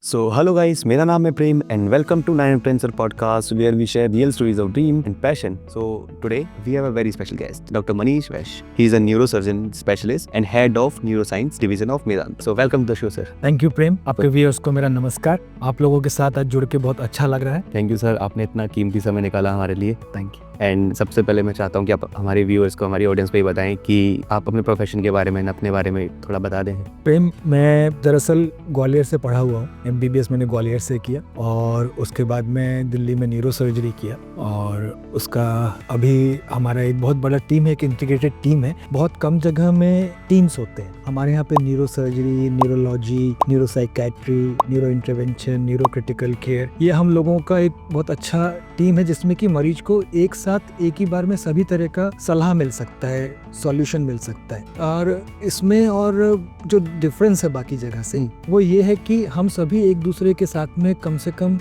So, hello guys, मेरा नाम है प्रेम and welcome to Nine Princer podcast where we share real stories of dream and passion. So, today we have a very special guest, Dr. Manish Vash. He is a neurosurgeon specialist and head of neuroscience division of Medanta. So, welcome to the show, sir. Thank you Prem, आपके viewers को मेरा नमस्कार। आप लोगों के साथ आज जुड़ के बहुत अच्छा लग रहा है। थैंक यू सर, आपने इतना कीमती समय निकाला हमारे लिए। Thank you. एंड सबसे पहले मैं चाहता हूँ कि आप हमारे व्यूअर्स को, हमारी ऑडियंस को ये बताएं कि आप अपने प्रोफेशन के बारे में, अपने बारे में थोड़ा बता दें। प्रेम, मैं दरअसल ग्वालियर से पढ़ा हुआ हूँ। MBBS मैंने ग्वालियर से किया और उसके बाद मैं दिल्ली में न्यूरो सर्जरी किया और उसका अभी हमारा एक बहुत बड़ा टीम है, एक इंटीग्रेटेड टीम है। बहुत कम जगह में टीम्स होते हैं हमारे यहाँ पे। Neuro surgery, neurology, neuropsychiatry, neuro intervention, neuro critical care, ये हम लोगों का एक बहुत अच्छा टीम है जिसमें कि मरीज को एक साथ एक ही बार में सभी तरह का सलाह मिल सकता है, सॉल्यूशन मिल सकता है। और इसमें और जो डिफरेंस है बाकी जगह से वो ये है कि हम सभी एक दूसरे के साथ में कम से कम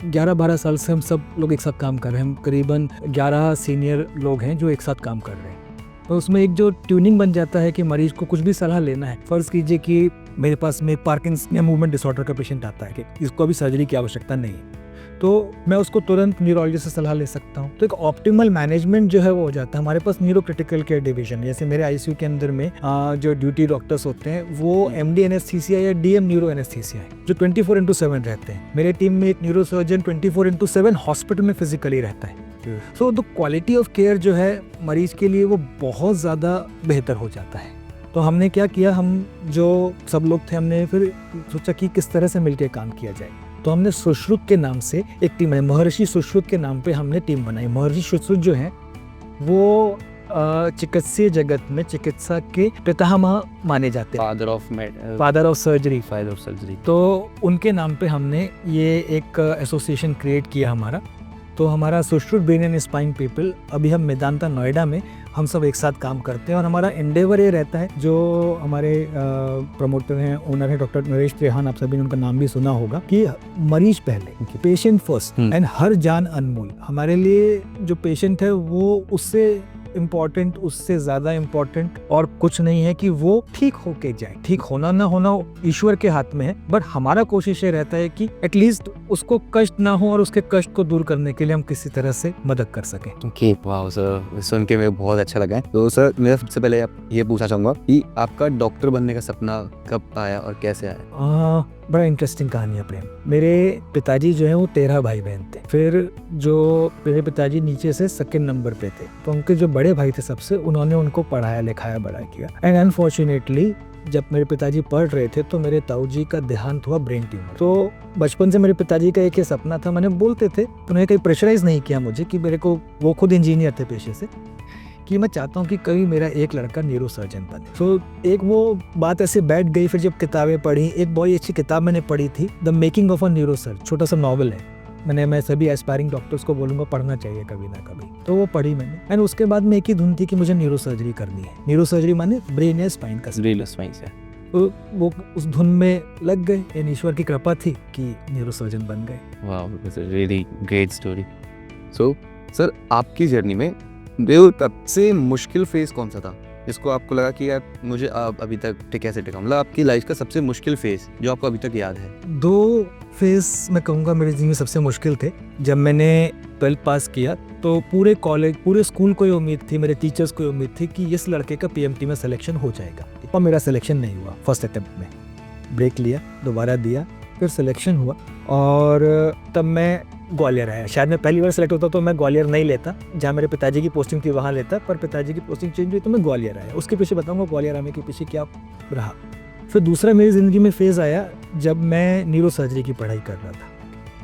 11-12 साल से हम सब लोग एक साथ काम कर रहे हैं। हम करीबन 11 सीनियर लोग हैं जो एक साथ काम कर रहे हैं। तो उसमें एक जो ट्यूनिंग बन जाता है कि मरीज को कुछ भी सलाह लेना है। फर्ज कीजिए कि मेरे पास में पार्किंसन या मूवमेंट डिसऑर्डर का पेशेंट आता है कि इसको अभी सर्जरी की आवश्यकता नहीं है, तो मैं उसको तुरंत न्यूरोलॉजिस्ट से सलाह ले सकता हूँ। तो एक ऑप्टिमल मैनेजमेंट जो है वो हो जाता है। हमारे पास न्यूरो क्रिटिकल केयर डिवीजन, जैसे मेरे ICU के अंदर में जो ड्यूटी डॉक्टर्स होते हैं वो MD एनेस्थीसिया या DM न्यूरो एनेस्थीसिया है जो 24/7 रहते हैं। मेरे टीम में एक न्यूरो सर्जन 24/7 हॉस्पिटल में फिजिकली रहता है। So the quality of care जो है मरीज के लिए वो बहुत ज़्यादा बेहतर हो जाता है। तो हमने क्या किया, हम जो सब लोग थे हमने फिर सोचा कि किस तरह से मिलकर काम किया जाए। तो हमने सुश्रुत के नाम से एक टीम है, महर्षि सुश्रुत के नाम पे हमने टीम बनाई। महर्षि सुश्रुत जो है वो चिकित्सीय जगत में चिकित्सा के पितामह माने जाते हैं, फादर ऑफ सर्जरी। तो उनके नाम पे हमने ये एक एसोसिएशन क्रिएट किया हमारा। तो हमारा Sushrut brain and spine people, अभी हम मेदांता नोएडा में हम सब एक साथ काम करते हैं। और हमारा एंडेवर ये रहता है, जो हमारे प्रमोटर हैं, ओनर हैं डॉक्टर नरेश त्रेहान, आप सभी ने उनका नाम भी सुना होगा, कि मरीज पहले, पेशेंट फर्स्ट एंड हर जान अनमोल। हमारे लिए जो पेशेंट है वो उससे इम्पोर्टेंट, उससे ज़्यादा इम्पोर्टेंट और कुछ नहीं है कि वो ठीक होके जाए। ठीक होना ना होना ईश्वर के हाथ में है, बट हमारा कोशिश ये रहता है कि एटलीस्ट उसको कष्ट ना हो और उसके कष्ट को दूर करने के लिए हम किसी तरह से मदद कर सकें। ओके, वाह सर, सुन के मैं बहुत अच्छा लगा है। तो सर, मेरा सबसे पहले आप ये पूछना चाहूँगा कि आपका डॉक्टर बनने का सपना कब आया और कैसे आया? बड़ा इंटरेस्टिंग कहानी है प्रेम। मेरे पिताजी जो है वो 13 भाई बहन थे। फिर जो मेरे पिताजी नीचे से सेकंड नंबर पे थे, तो उनके जो बड़े भाई थे सबसे, उन्होंने उनको पढ़ाया लिखाया बड़ा किया। एंड अनफॉर्चुनेटली जब मेरे पिताजी पढ़ रहे थे तो मेरे ताऊ जी का देहांत हुआ ब्रेन ट्यूमर। तो बचपन से मेरे पिताजी का एक ही सपना था, मैंने बोलते थे, उन्होंने कहीं प्रेशराइज नहीं किया मुझे कि मेरे को, वो खुद इंजीनियर थे पेशे से, कि मैं चाहता हूँ कि कभी मेरा एक लड़का न्यूरो सर्जन बने। तो एक वो बात ऐसे बैठ गई। फिर जब किताबें पढ़ी, एक बहुत अच्छी किताब मैंने पढ़ी थी, the making of a neuro surgeon, छोटा सा नॉवल है। मैं सभी एस्पायरिंग डॉक्टर्स को बोलूँगा पढ़ना चाहिए कभी ना कभी। तो वो पढ़ी मैंने, एंड उसके बाद में एक ही धुन थी कि मुझे न्यूरो सर्जरी करनी है। न्यूरो सर्जरी माने ब्रेन या स्पाइन का। तो वो उस धुन में लग गए, एंड ईश्वर की कृपा थी कि न्यूरो सर्जन बन गए। वाह, it's a really great story. So sir, आपकी जर्नी में जो सबसे मुश्किल फेज कौन सा था, जिसको आपको लगा कि यार मुझे अभी तक कैसे टिका, मतलब आपकी लाइफ का सबसे मुश्किल फेज जो आपको अभी तक याद है? 2 फेज मैं कहूँगा मेरी जिंदगी में सबसे मुश्किल थे। जब मैंने 12th पास किया तो पूरे कॉलेज, पूरे स्कूल को ये उम्मीद थी, मेरे टीचर्स को ये उम्मीद थी कि इस लड़के का PMT में सिलेक्शन हो जाएगा, और मेरा सिलेक्शन नहीं हुआ। फर्स्ट अटेम्प्ट में ब्रेक लिया, दोबारा दिया, फिर सिलेक्शन हुआ। और तब मैं ग्वालियर आया। शायद मैं पहली बार सेलेक्ट होता तो मैं ग्वालियर नहीं लेता, जहाँ मेरे पिताजी की पोस्टिंग थी वहाँ लेता, पर पिताजी की पोस्टिंग चेंज हुई तो मैं ग्वालियर आया। उसके पीछे बताऊंगा ग्वालियर आने के पीछे क्या रहा। फिर दूसरा मेरी ज़िंदगी में फेज़ आया जब मैं न्यूरो सर्जरी की पढ़ाई कर रहा था।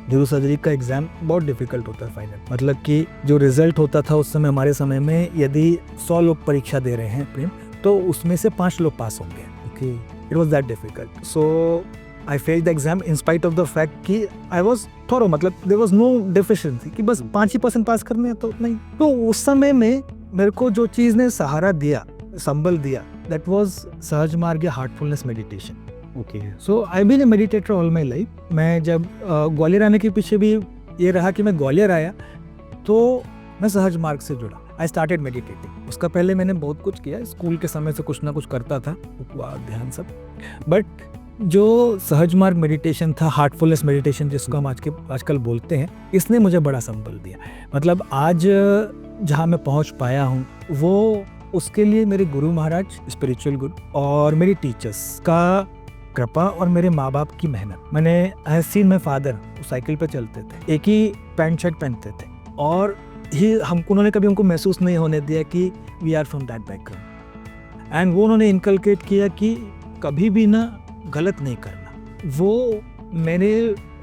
न्यूरो सर्जरी का एग्ज़ाम बहुत डिफिकल्ट होता है फाइनल, मतलब कि जो रिजल्ट होता था उस समय, हमारे समय में यदि 100 लोग परीक्षा दे रहे हैं प्रेम, तो उसमें से 5 लोग पास होंगे। Okay, it was that difficult. So I failed the exam in spite of the fact कि I was thorough, मतलब there was no deficiency कि बस 5% पास करने हैं तो नहीं। तो उस समय में मेरे को जो चीज़ ने सहारा दिया, संबल दिया, that was सहज मार्ग या heartfulness meditation. Okay, so I been a meditator all my life. मैं जब ग्वालियर आने के पीछे भी ये रहा कि मैं ग्वालियर आया तो मैं सहज मार्ग से जुड़ा। I started meditating. उसका पहले मैंने बहुत कुछ किया, स्कूल के समय से कुछ ना कुछ करता था, उपवास, ध्यान, सब। बट जो सहज मार्ग मेडिटेशन था, हार्टफुलनेस मेडिटेशन जिसको हम आजकल बोलते हैं, इसने मुझे बड़ा संबल दिया। मतलब आज जहाँ मैं पहुँच पाया हूँ वो उसके लिए मेरे गुरु महाराज, स्पिरिचुअल गुरु, और मेरी टीचर्स का कृपा और मेरे माँ बाप की मेहनत। मैंने I seen my father, cycle पे चलते थे, एक ही पैंट शर्ट पहनते थे, और ही उन्होंने कभी हमको महसूस नहीं होने दिया कि we are from that background. And वो उन्होंने इनकलकेट किया कि कभी भी ना गलत नहीं करना। वो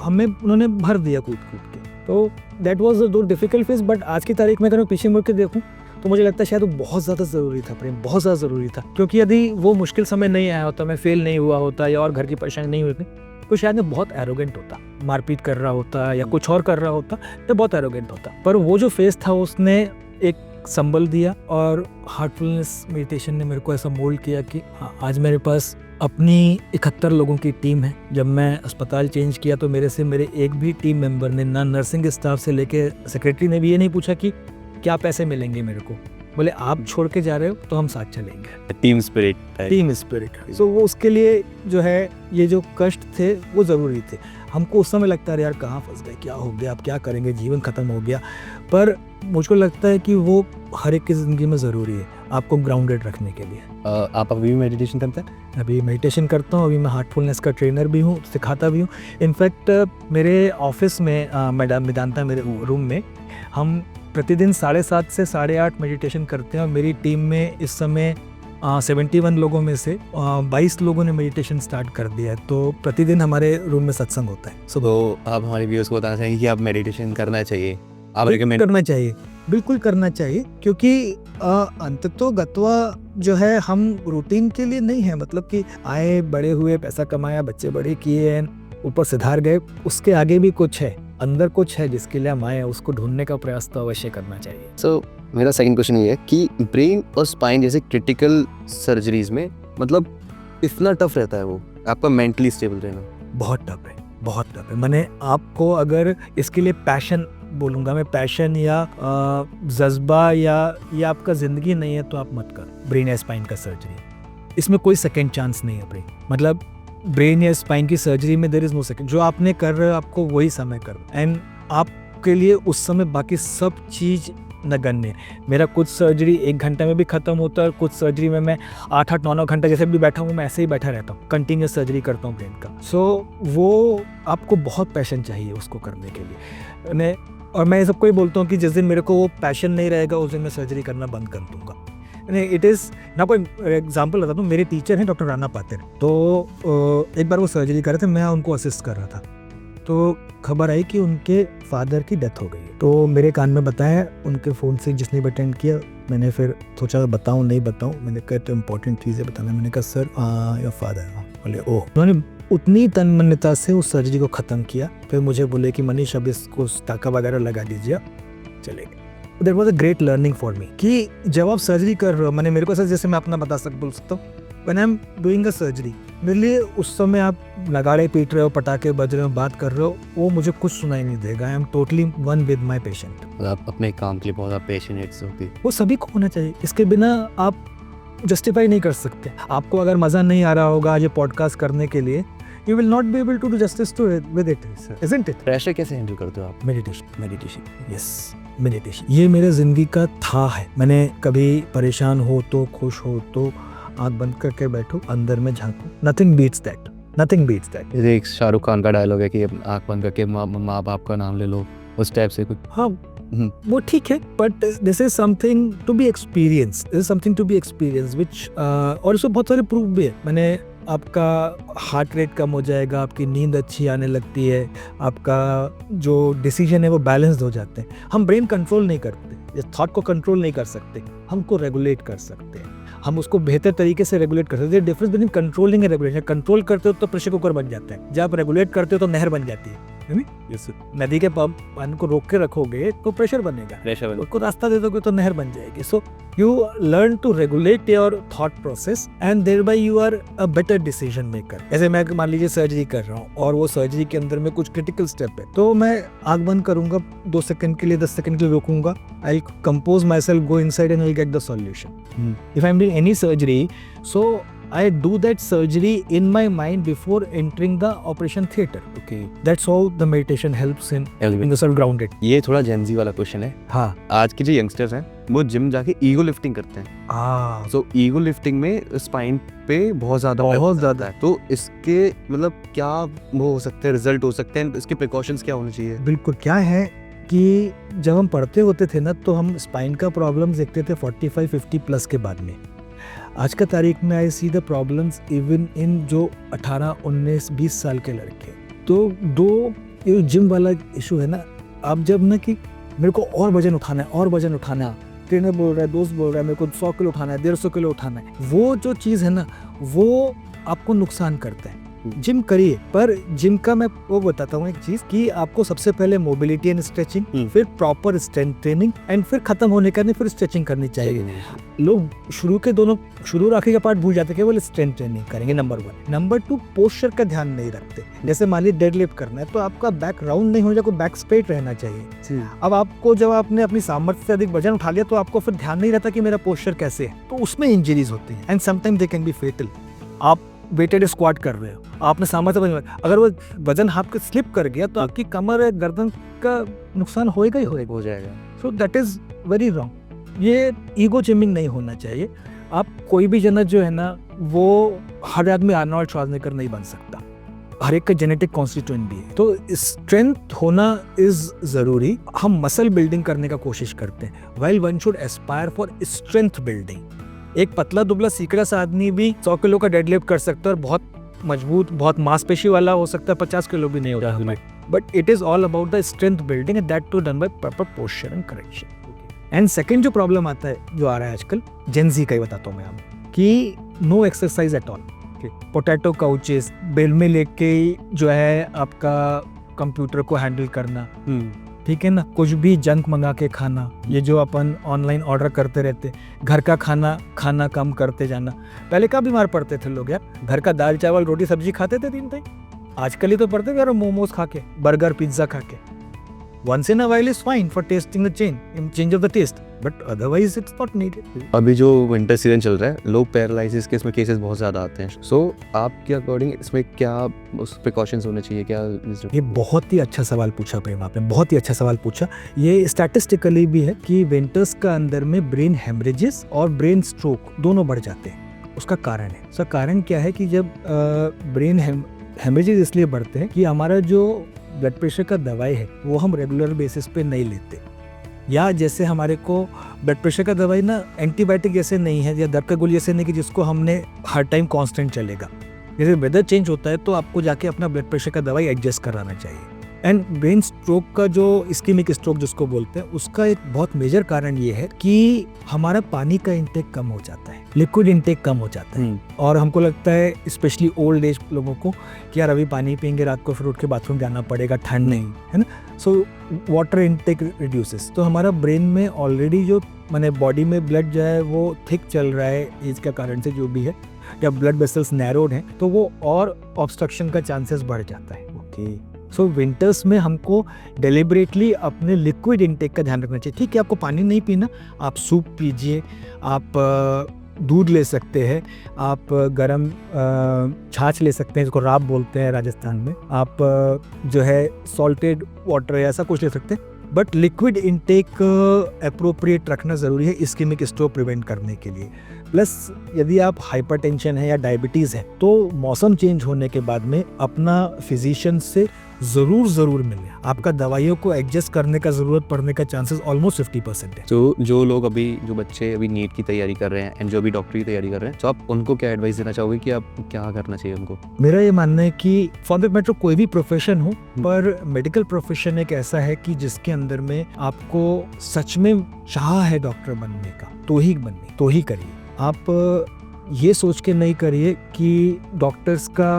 हमें उन्होंने भर दिया कूद कूद के। तो दैट वाज दो डिफिकल्ट फेज, बट आज की तारीख में अगर मैं पीछे मुड़ के देखूं तो मुझे लगता है शायद वो बहुत ज़्यादा ज़रूरी था प्रेम, बहुत ज़्यादा ज़रूरी था। क्योंकि यदि वो मुश्किल समय नहीं आया होता, मैं फेल नहीं हुआ होता या और घर की परेशानी नहीं होती, तो शायद मैं बहुत एरोगेंट होता, मारपीट कर रहा होता या कुछ और कर रहा होता, तो बहुत एरोगेंट होता। पर वो जो फेज था उसने एक संबल दिया, और हार्टफुलनेस मेडिटेशन ने मेरे को ऐसा मोल्ड किया कि आज मेरे पास अपनी 71 लोगों की टीम है। जब मैं अस्पताल चेंज किया तो मेरे एक भी टीम मेंबर ने, ना नर्सिंग स्टाफ से लेके सेक्रेटरी ने भी ये नहीं पूछा कि क्या पैसे मिलेंगे मेरे को। बोले आप छोड़ के जा रहे हो तो हम साथ चलेंगे। Team spirit. Team spirit. So वो उसके लिए जो है ये जो कष्ट थे वो ज़रूरी थे। हमको उस समय लगता है यार कहाँ फंस गए, क्या हो गया, अब क्या करेंगे, जीवन ख़त्म हो गया। पर मुझको लगता है कि वो हर एक की ज़िंदगी में ज़रूरी है आपको ग्राउंडेड रखने के लिए। आप अभी भी मेडिटेशन करते हैं? अभी मेडिटेशन करता हूँ, अभी मैं हार्टफुलनेस का ट्रेनर भी हूँ, सिखाता भी हूँ। इनफैक्ट मेरे ऑफिस में मैडम वेदांता, मेरे रूम में हम प्रतिदिन 7:30 से 8:30 मेडिटेशन करते हैं, और मेरी टीम में इस समय 71 लोगों में से 22 लोगों ने मेडिटेशन स्टार्ट कर दिया है। तो प्रतिदिन हमारे रूम में सत्संग होता है। तो आप हमारे व्यूअर्स को बताना चाहेंगे कि आप मेडिटेशन करना चाहिए, आप रिकमेंड करना चाहिए, बिल्कुल करना चाहिए। क्योंकि अंततो गत्वा जो है हम रूटीन के लिए नहीं है, मतलब कि आए, बड़े हुए, पैसा कमाया, बच्चे बड़े किए, ऊपर सिधार गए, उसके आगे भी कुछ है, अंदर कुछ है जिसके लिए हम आए, उसको ढूंढने का प्रयास तो अवश्य करना चाहिए। सो मेरा सेकंड क्वेश्चन ये है कि ब्रेन और स्पाइन जैसे क्रिटिकल सर्जरीज में मतलब इतना टफ रहता है वो आपका मेंटली स्टेबल रहना? बहुत टफ है, बहुत टफ है। मैंने आपको अगर इसके लिए पैशन बोलूँगा मैं, पैशन या जज्बा या ये आपका ज़िंदगी नहीं है तो आप मत करो ब्रेन या स्पाइन का सर्जरी। इसमें कोई सेकेंड चांस नहीं है। मतलब ब्रेन या स्पाइन की सर्जरी में देयर इज़ नो सेकेंड। जो आपने कर रहे हो आपको वही समय करो, एंड आपके लिए उस समय बाकी सब चीज़ नगण्य। मेरा कुछ सर्जरी 1 घंटे में भी ख़त्म होता है, और कुछ सर्जरी में मैं 8-8, 9-9 घंटे जैसे भी बैठा हूँ, मैं ऐसे ही बैठा रहता हूँ, कंटिन्यूस सर्जरी करता हूँ ब्रेन का। सो वो आपको बहुत पैशन चाहिए उसको करने के लिए। और मैं सबको ही बोलता हूँ कि जिस दिन मेरे को वो पैशन नहीं रहेगा उस दिन मैं सर्जरी करना बंद कर दूँगा। इट इज़ ना, कोई एग्जांपल बताता हूँ। मेरे टीचर हैं डॉक्टर राणा पातिर, तो एक बार वो सर्जरी कर रहे थे, मैं उनको असिस्ट कर रहा था, तो खबर आई कि उनके फादर की डेथ हो गई। तो मेरे कान में बताया, उनके फ़ोन से जिसने भी अटेंड किया, मैंने फिर सोचा बताऊँ नहीं बताऊँ। मैंने कहा तो इम्पोर्टेंट चीज़ें बताना। मैंने कहा सर योर फादर। बोले ओह। उन्होंने उतनी तन्मयता से उस सर्जरी को ख़त्म किया। फिर मुझे बोले कि मनीष अब इसको टाका वगैरह लगा दीजिए, चले गए। That was a great learning for me कि जब आप सर्जरी कर रहे हो, मैंने मेरे को ऐसा, जैसे मैं अपना बोल सकता हूँ, when I'm doing a surgery, मेरे लिए उस समय आप नगाड़े पीट रहे हो, पटाखे बज रहे हो, बात कर रहे हो, वो मुझे कुछ सुनाई नहीं देगा। I am totally one with my patient। आप अपने काम के लिए बहुत पैशनेट होते, वो सभी को होना चाहिए। इसके बिना आप जस्टिफाई नहीं कर सकते। आपको अगर मज़ा नहीं आ रहा होगा आज ये पॉडकास्ट करने के लिए, you will not be able to do justice to it with it, isn't it? Pressure कैसे हैंडल करते हो आप? मेडिटेशन, यस, मेडिटेशन ये मेरे ज़िंदगी का था है। मैंने कभी परेशान हो तो, खुश हो तो आँख बंद करके बैठो, अंदर में झांको। Nothing beats that. जैसे एक शाहरुख खान का डायलॉग है कि आँख बंद करके माँ बाप का नाम ले लो, उस टाइप से कुछ। हाँ, वो ठीक है, but this is something to be experience, which और इसमें बहुत सारे प्रूफ भी है। मैंने आपका हार्ट रेट कम हो जाएगा, आपकी नींद अच्छी आने लगती है, आपका जो डिसीजन है वो बैलेंस्ड हो जाते हैं। हम ब्रेन कंट्रोल नहीं करते, थॉट को कंट्रोल नहीं कर सकते, हमको रेगुलेट कर सकते हैं, हम उसको बेहतर तरीके से रेगुलेट कर सकते हैं। Difference between controlling and regulation. Control करते हो तो प्रेशर कुकर बन जाता है, जब आप रेगुलेट करते हो तो नहर बन जाती है। yes, नदी के पानी को रोक के रखोगे तो प्रेशर बनेगा, उसको रास्ता दे दोगे तो नहर बन जाएगी। So you learn to regulate your thought process and thereby you are a better decision maker. ऐसे मैं मान लीजिए सर्जरी कर रहा हूँ और वो सर्जरी के अंदर में कुछ क्रिटिकल स्टेप है, तो मैं आँख बंद करूंगा 2 सेकंड के लिए, 10 सेकंड के लिए रोकूंगा, I will compose myself, go inside and I will get the solution. If I am doing any surgery, so I do that surgery in my mind before entering the operation theater. Okay. That's how the meditation helps in yourself grounded. ये थोड़ा Gen Z वाला question है। हाँ, आज के जो youngsters हैं वो जिम जाके ईगो लिफ्टिंग करते हैं। सो ईगो लिफ्टिंग में स्पाइन पे बहुत ज्यादा है, तो इसके मतलब क्या वो हो सकते हैं, रिजल्ट हो सकते हैं, इसके प्रिकॉशंस क्या होने चाहिए? बिल्कुल। क्या है कि जब हम पढ़ते होते थे ना, तो हम स्पाइन का प्रॉब्लम देखते थे 45-50 प्लस के बाद में। आज का तारीख में I see the problems even in जो 18-19-20 साल के लड़के। तो ये जिम वाला इशू है ना, आप जब ना कि मेरे को और वजन उठाना है, ट्रेनर बोल रहा है, दोस्त बोल रहा है मेरे को 100 किलो उठाना है, 150 किलो उठाना है, वो जो चीज़ है ना वो आपको नुकसान करता है। जिम करिए, पर जिम का मैं वो बताता हूँ एक चीज कि आपको सबसे पहले मोबिलिटी एंड स्ट्रेचिंग, फिर प्रॉपर स्ट्रेंथ ट्रेनिंग, एंड फिर खत्म होने का नहीं फिर स्ट्रेचिंग करनी चाहिए। लोग शुरू राखी का पार्ट भूल जाते, केवल स्ट्रेंथ ट्रेनिंग करेंगे, नंबर 1। नंबर 2, पोस्चर का ध्यान नहीं रखते। जैसे मान लीजिए डेडलिफ्ट करना है तो आपका बैक राउंड नहीं हो जाए, बैक स्ट्रेट रहना चाहिए। अब आपको जब आपने अपनी सामर्थ्य से अधिक वजन उठा लिया तो आपको फिर ध्यान नहीं रहता कि मेरा पोस्चर कैसे है, तो उसमें इंजरीज होती है and sometime they can be fatal. आप वेटेड स्क्वाट कर रहे हो, आपने सामर्थ्य, अगर वो वजन आपके स्लिप कर गया तो आपकी कमर या गर्दन का नुकसान हो जाएगा। So that is very wrong. ये ईगो जिमिंग नहीं होना चाहिए। आप कोई भी जना जो है ना, वो हर आदमी आर्नोल्ड श्वार्ज़नेगर नहीं बन सकता, हर एक का जेनेटिक कॉन्स्टिट्यूएंट भी है। तो स्ट्रेंथ होना इज जरूरी। हम मसल बिल्डिंग करने का कोशिश करते हैं, while one should Aspire for strength building. एक पतला दुबला सीकड़ा सा आदमी भी 100 किलो का डेडलिफ्ट कर सकता है और बहुत मजबूत, बहुत मांसपेशी वाला हो सकता है, 50 किलो भी नहीं होता है। But it is all about the strength building and that too done by proper posture and correction. And second जो प्रॉब्लम आता है, जो आ रहा है आजकल, जेंजी का ही बताता हूँ मैं आपको, कि no exercise at all. Potato couches, बेल में लेके जो है आपका कंप्यूटर को हैंडल करना, ठीक है ना, कुछ भी जंक मंगा के खाना, ये जो अपन ऑनलाइन ऑर्डर करते रहते, घर का खाना कम करते जाना। पहले कब बीमार पड़ते थे लोग यार, घर का दाल चावल रोटी सब्जी खाते थे दिन तक। आजकल ही तो पड़ते थे यार मोमोज खा के, बर्गर पिज्जा खा के। Once in a while is fine for tasting the change of the taste, but otherwise it's not needed. अभी जो विंटर सीजन चल रहा है, लोग पैरालिसिस के इसमें केसेस बहुत ज़्यादा आते हैं। सो आपके अकॉर्डिंग इसमें क्या प्रिकॉशंस होने चाहिए, क्या? ये बहुत ही अच्छा सवाल पूछा प्रेम, आपने बहुत ही अच्छा सवाल पूछा। ये स्टैटिस्टिकली भी है कि विंटर्स का अंदर में ब्रेन हेमरेजेस और ब्रेन स्ट्रोक दोनों बढ़ जाते हैं। उसका कारण है, उसका कारण क्या है कि जब ब्रेन हेमरेजेस इसलिए बढ़ते हैं कि हमारा जो ब्लड प्रेशर का दवाई है वो हम रेगुलर बेसिस पे नहीं लेते, या जैसे हमारे को ब्लड प्रेशर का दवाई ना एंटीबायोटिक जैसे नहीं है, या दर्द का गोली जैसे नहीं कि जिसको हमने हर टाइम कांस्टेंट चलेगा। जैसे वेदर चेंज होता है तो आपको जाके अपना ब्लड प्रेशर का दवाई एडजस्ट कराना चाहिए। एंड ब्रेन स्ट्रोक का जो इस्कीमिक स्ट्रोक जिसको बोलते हैं, उसका एक बहुत मेजर कारण ये है कि हमारा पानी का इंटेक कम हो जाता है, लिक्विड इंटेक कम हो जाता है। और हमको लगता है स्पेशली ओल्ड एज लोगों को कि यार अभी पानी पियेंगे रात को फिर उठ के बाथरूम जाना पड़ेगा, ठंड नहीं है ना, सो वाटर इंटेक रिड्यूसेस। तो हमारा ब्रेन में ऑलरेडी जो माने बॉडी में ब्लड जो है वो थिक चल रहा है एज के कारण से जो भी है, या ब्लड वेसल्स नैरोड हैं, तो वो और ऑब्स्ट्रक्शन का चांसेस बढ़ जाता है। ओके, सो विंटर्स में हमको डेलिबरेटली अपने लिक्विड इंटेक का ध्यान रखना चाहिए। ठीक है, आपको पानी नहीं पीना, आप सूप पीजिए, आप दूध ले सकते हैं, आप गरम छाछ ले सकते हैं जिसको राब बोलते हैं राजस्थान में, आप जो है सॉल्टेड वाटर ऐसा कुछ ले सकते हैं। बट लिक्विड इंटेक अप्रोप्रिएट रखना ज़रूरी है इस्कीमिक स्ट्रोक प्रिवेंट करने के लिए। प्लस यदि आप हाइपरटेंशन है या डायबिटीज़ है तो मौसम चेंज होने के बाद में अपना फिजिशियन से ज़रूर मिले। आपका दवाइयों को एडजस्ट करने का ज़रूरत पड़ने का चांसेस ऑलमोस्ट 50% है। तो जो लोग जो बच्चे अभी नीट की तैयारी कर रहे हैं एंड जो अभी डॉक्टरी की तैयारी कर रहे हैं, तो आप उनको क्या एडवाइस देना चाहोगे कि आप क्या करना चाहिए उनको? मेरा ये मानना है कि फॉर दैट मैटर कोई भी प्रोफेशन हो, पर मेडिकल प्रोफेशन एक ऐसा है कि जिसके अंदर में आपको सच में चाह है डॉक्टर बनने का तो ही करिए। आप ये सोच के नहीं करिए कि डॉक्टर्स का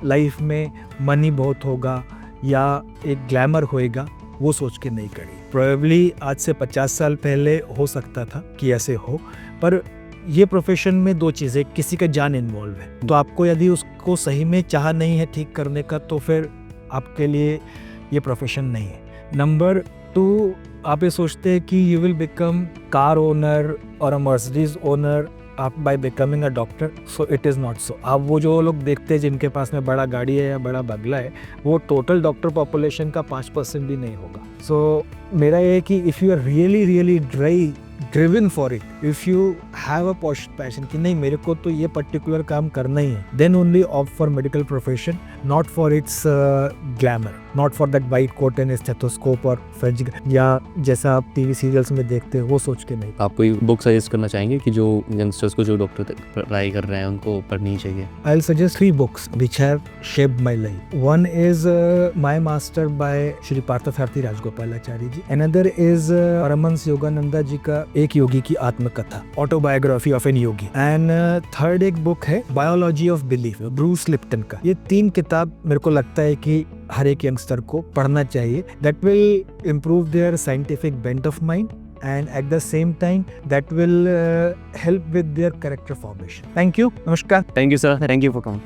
लाइफ में मनी बहुत होगा या एक ग्लैमर होएगा, वो सोच के नहीं करिए। प्रोबेबली आज से 50 साल पहले हो सकता था कि ऐसे हो, पर ये प्रोफेशन में दो चीज़ें, किसी का जान इन्वॉल्व है, तो आपको यदि उसको सही में चाह नहीं है ठीक करने का तो फिर आपके लिए ये प्रोफेशन नहीं है। नंबर 2, आप ये सोचते हैं कि you will become car owner और अ मर्सिडीज ओनर आप by becoming a doctor, so it is not so. आप वो जो लोग देखते हैं जिनके पास में बड़ा गाड़ी है या बड़ा बंगला है, वो टोटल डॉक्टर पॉपुलेशन का 5% भी नहीं होगा। सो मेरा ये है कि if you are really driven for it, if you have a passion कि नहीं मेरे को तो ये पर्टिकुलर काम करना ही है, then only opt for medical profession, not for its glamour, not for that white coat and stethoscope और फ्रेंच या जैसा आप टीवी सीरियल्स में देखते हैं वो सोच के नहीं। आप कोई बुक सजेस्ट करना चाहेंगे कि जो यंगस्टर्स को जो डॉक्टर ट्राई कर रहे हैं उनको पढ़नी चाहिए? I'll suggest 3 books which have shaped my life. One is My Master by Shri Parthasarathy Rajgopalachari ji. Another is Paramhans Yogananda जी का एक योगी की आत्मकथा, autobiography of an yogi. And third एक बुक है biology of belief, Bruce Lipton का. ये 3 किताब मेरे को लगता है कि हर एक यंगस्टर को पढ़ना चाहिए. That will improve their scientific bent of mind and at the same time that will help with their character formation. Thank you. Namaskar. Thank you, sir. Thank you for coming.